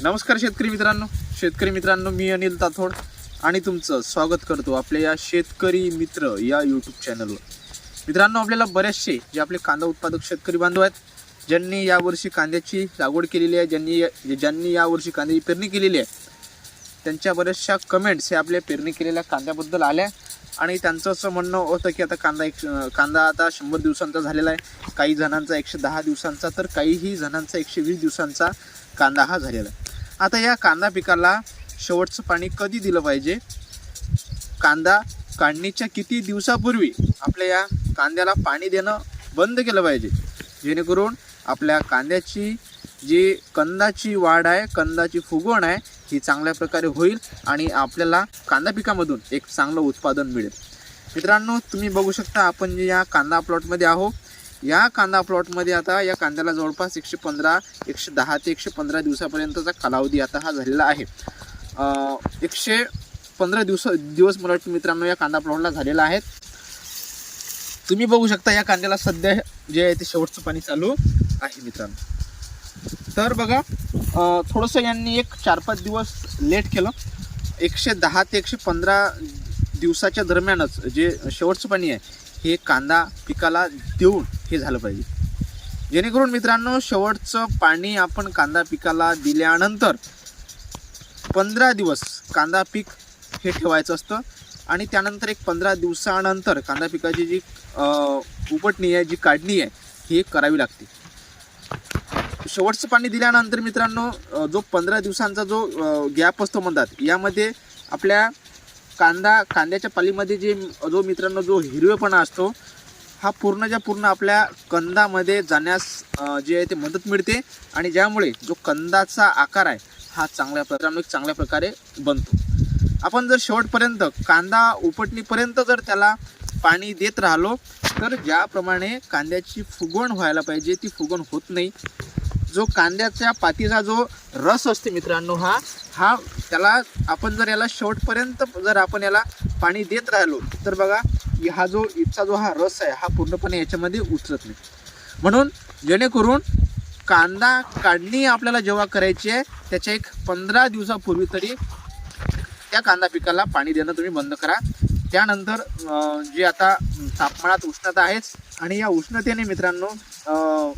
नमस्कार शेतकरी मित्रांनो, मी अनिल ताथोड आणि तुमचं स्वागत करतो आपल्या या शेतकरी मित्र या यूट्यूब चॅनलवर. मित्रांनो, आपल्याला बरेचसे जे आपले कांदा उत्पादक शेतकरी बांधव आहेत, ज्यांनी यावर्षी कांद्याची लागवड केलेली आहे, ज्यांनी यावर्षी कांद्याची पेरणी केलेली आहे, त्यांच्या बऱ्याचशा कमेंट्स हे आपल्या पेरणी केलेल्या कांद्याबद्दल आल्या आणि त्यांचं असं म्हणणं होतं की आता कांदा आता 100 दिवसांचा झालेला आहे, काही जणांचा 110 दिवसांचा, तर काहीही जणांचा 120 दिवसांचा कांदा हा झालेला आहे. आता या कांदा पिकाला शेवटचं पाणी कधी दिलं पाहिजे, कांदा काढणीच्या किती दिवसापूर्वी आपल्या या कांद्याला पाणी देणं बंद केलं पाहिजे, जेणेकरून आपल्या कांद्याची जी कंदाची वाढ आहे, कंदाची फुगवण आहे, ही चांगल्या प्रकारे होईल आणि आपल्याला कांदा पिकामधून एक चांगलं उत्पादन मिळेल. मित्रांनो, तुम्ही बघू शकता आपण जे या कांदा प्लॉटमध्ये आहो, या कांदा प्लॉटमध्ये आता या कांद्याला जवळपास 110 ते 115 दिवसापर्यंतचा कालावधी आता हा झालेला आहे. 115 दिवस मला वाटतं मित्रांनो या कांदा प्लॉटला झालेला आहे. तुम्ही बघू शकता या कांद्याला सध्या जे आहे ते शेवटचं पाणी चालू आहे मित्रांनो. तर बघा, थोडंसं यांनी एक 4-5 दिवस लेट केलं. 110 ते 115 दिवसाच्या दरम्यानच जे शेवटचं पाणी आहे हे कांदा पिकाला देऊन हे झालं पाहिजे, जेणेकरून मित्रांनो शेवटचं पाणी आपण कांदा पिकाला दिल्यानंतर 15 दिवस कांदा पीक हे ठेवायचं असतं आणि त्यानंतर एक 15 दिवसानंतर कांदा पिकाची जी उपटणी आहे, जी काढणी आहे, ही करावी लागते. शेवटचं पाणी दिल्यानंतर मित्रांनो जो 15 दिवसांचा जो गॅप असतो म्हणतात, यामध्ये आपल्या कांद्याच्या पालीमध्ये जो मित्रांनो जो हिरवेपणा असतो हा पूर्ण आपल्या कंदामध्ये जाण्यास जे आहे ते मदत मिळते आणि ज्यामुळे जो कंदाचा आकार आहे हा चांगल्या प्रकारे बनतो. आपण जर शेवटपर्यंत कांदा उपटणीपर्यंत जर त्याला पाणी देत राहिलो तर ज्याप्रमाणे कांद्याची फुगवण व्हायला पाहिजे ती फुगवण होत नाही. जो कांद्याच्या पातीचा जो रस असते मित्रांनो हा त्याला आपण जर याला शेवटपर्यंत जर आपण याला पाणी देत राहिलो तर बघा हा जो रस आहे हा पूर्णपणे याच्यामध्ये उतरत नाही. म्हणून जेणेकरून कांदा काढणी आपल्याला जेव्हा करायची आहे त्याच्या एक 15 दिवसापूर्वी तरी त्या कांदा पिकाला पाणी देणं तुम्ही बंद करा. त्यानंतर जे आता तापमानात उष्णता आहेच आणि या उष्णतेने मित्रांनो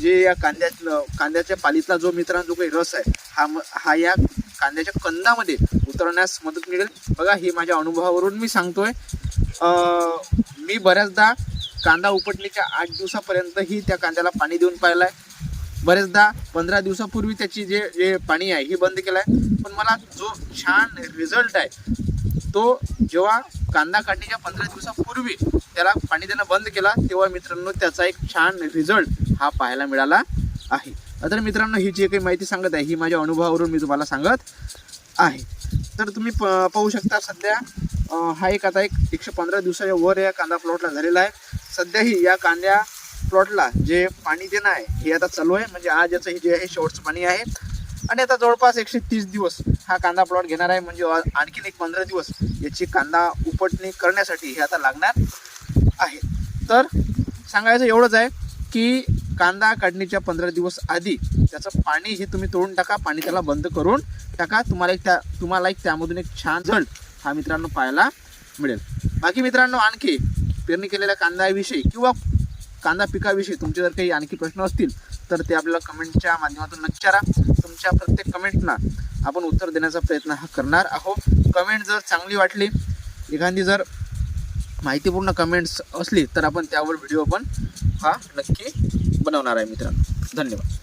जे या कांद्याच्या पालीतला जो मित्रांनो जो काही रस आहे हा या कांद्याच्या कंदामध्ये उतरण्यास मदत मिळेल. बघा, हे माझ्या अनुभवावरून मी सांगतोय. मी बऱ्याचदा कांदा उपटणीच्या 8 दिवसापर्यंतही त्या कांद्याला पाणी देऊन पाहिलं आहे. बरेचदा 15 दिवसापूर्वी त्याची जे पाणी आहे हे बंद केलं आहे. पण मला जो छान रिझल्ट आहे तो जेव्हा कांदा काढणीच्या 15 दिवसापूर्वी त्याला पाणी देणं बंद केला तेव्हा मित्रांनो त्याचा एक छान रिझल्ट हा पाहायला मिळाला आहे. तर मित्रांनो, ही जी काही माहिती सांगत आहे ही माझ्या अनुभवावरून मी तुम्हाला सांगत आहे. तर तुम्ही पाहू शकता सध्या हा आता 115 दिवसाच्या वर या कांदा प्लॉटला झालेला आहे. सध्याही या कांद्या प्लॉटला जे पाणी देणं आहे हे आता चालू आहे. म्हणजे आज याचं हे जे आहे शेवटचं पाणी आहे आणि आता जवळपास 130 दिवस हा कांदा प्लॉट घेणार आहे. म्हणजे आणखीन एक 15 दिवस याची कांदा उपटणी करण्यासाठी हे आता लागणार आहे. तर सांगायचं एवढंच आहे की कांदा काढणीच्या 15 दिवस आधी त्याचं पाणी हे तुम्ही तोडून टाका, पाणी त्याला बंद करून टाका. तुम्हाला एक त्यामधून एक छान रिझल्ट हा मित्रांनो पाहायला मिळेल. बाकी मित्रांनो, आणखी पेरणी केलेल्या कांद्याविषयी किंवा कांदा पिकाविषयी तुमचे जर काही आणखी प्रश्न असतील तर ते आपल्याला कमेंटच्या माध्यमातून नक्की विचारा. तुमच्या प्रत्येक कमेंटना आपण उत्तर देण्याचा प्रयत्न हा करणार आहोत. कमेंट जर चांगली वाटली, एखादी जर माहितीपूर्ण कमेंट्स असली तर आपण त्यावर व्हिडिओ पण हा नक्की बनवणार आहे मित्रांनो. धन्यवाद.